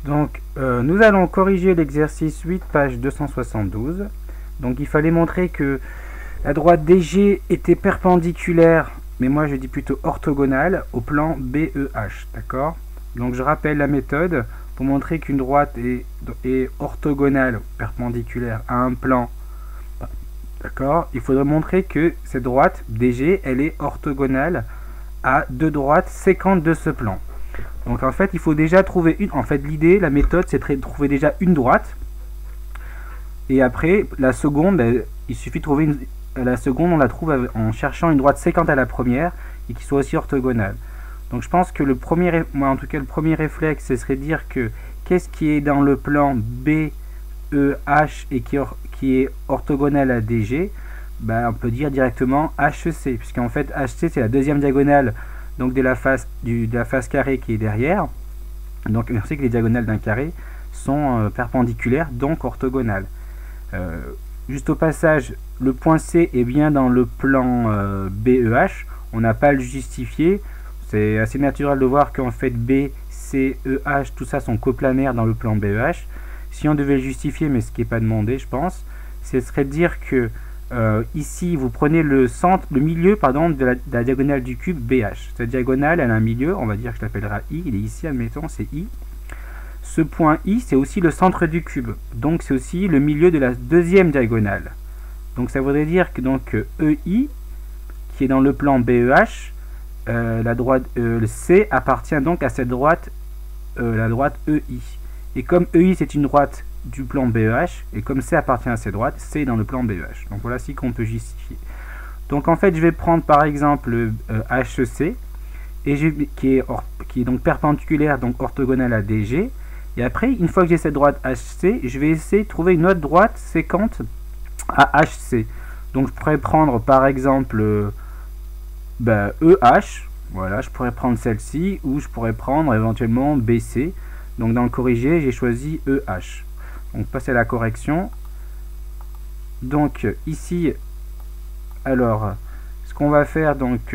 Donc, nous allons corriger l'exercice 8, page 272. Donc, il fallait montrer que la droite DG était perpendiculaire, mais moi je dis plutôt orthogonale, au plan BEH. D'accord? Donc, je rappelle la méthode pour montrer qu'une droite est orthogonale, perpendiculaire à un plan. D'accord? Il faudrait montrer que cette droite DG, elle est orthogonale à deux droites sécantes de ce plan. Donc en fait, il faut déjà trouver une. En fait, l'idée, la méthode, c'est de trouver déjà une droite. Et après, la seconde, il suffit de trouver la seconde, on la trouve en cherchant une droite séquente à la première et qui soit aussi orthogonale. Donc je pense que le premier réflexe, ce serait de dire que qu'est-ce qui est dans le plan BEH et qui est orthogonal à DG, ben, on peut dire directement HC, puisqu'en fait HC c'est la deuxième diagonale donc de la face carrée qui est derrière. Donc on sait que les diagonales d'un carré sont perpendiculaires, donc orthogonales. Juste au passage, le point C est bien dans le plan BEH, on n'a pas à le justifier, c'est assez naturel de voir qu'en fait B, C, EH, tout ça sont coplanaires dans le plan BEH. Si on devait le justifier, mais ce qui n'est pas demandé je pense, ce serait de dire que ici vous prenez le milieu de la diagonale du cube BH. Cette diagonale elle a un milieu, on va dire que je l'appellera I, il est ici, admettons, c'est I. Ce point I c'est aussi le centre du cube, donc c'est aussi le milieu de la deuxième diagonale. Donc ça voudrait dire que donc EI qui est dans le plan BEH, la droite le C appartient donc à cette droite, la droite EI. Et comme EI c'est une droite du plan BEH, et comme C appartient à ces droites, C est dans le plan BEH. Donc voilà ce qu'on peut justifier. Donc en fait, je vais prendre par exemple HC, qui est donc perpendiculaire, donc orthogonale à DG. Et après, une fois que j'ai cette droite HC, je vais essayer de trouver une autre droite séquente à HC. Donc je pourrais prendre par exemple EH, voilà, je pourrais prendre celle-ci, ou je pourrais prendre éventuellement BC. Donc dans le corrigé, j'ai choisi EH. Donc passer à la correction. Donc ici, alors ce qu'on va faire, donc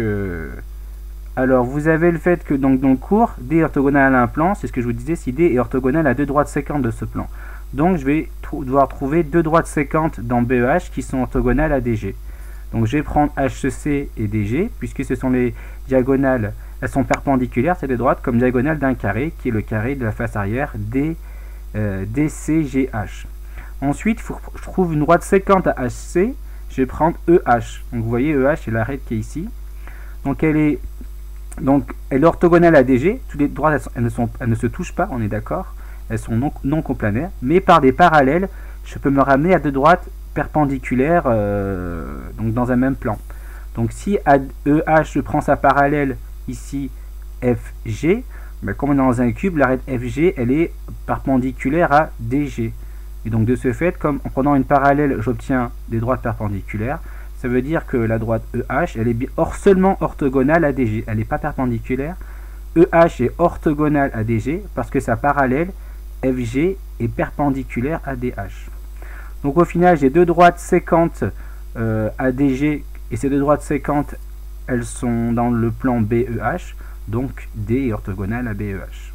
alors vous avez le fait que donc dans le cours, D est orthogonal à un plan, c'est ce que je vous disais, si D est orthogonal à deux droites séquentes de ce plan. Donc je vais devoir trouver deux droites séquentes dans BEH qui sont orthogonales à DG. Donc je vais prendre HC et DG, puisque ce sont les diagonales, elles sont perpendiculaires, c'est des droites comme diagonale d'un carré, qui est le carré de la face arrière DCGH. Ensuite, il faut que je trouve une droite séquente à HC, je vais prendre EH. Donc vous voyez, EH c'est l'arête qui est ici. Donc elle est orthogonale à DG, toutes les droites elles ne se touchent pas, on est d'accord, elles sont non coplanaires, mais par des parallèles, je peux me ramener à deux droites perpendiculaires donc dans un même plan. Donc si à EH je prends sa parallèle ici FG, ben, comme on est dans un cube, l'arête FG elle est perpendiculaire à DG. Et donc de ce fait, comme en prenant une parallèle, j'obtiens des droites perpendiculaires, ça veut dire que la droite EH, elle est seulement orthogonale à DG. Elle n'est pas perpendiculaire. EH est orthogonale à DG parce que sa parallèle FG est perpendiculaire à DH. Donc au final, j'ai deux droites séquentes à DG, et ces deux droites séquentes, elles sont dans le plan BEH, donc D est orthogonale à BEH.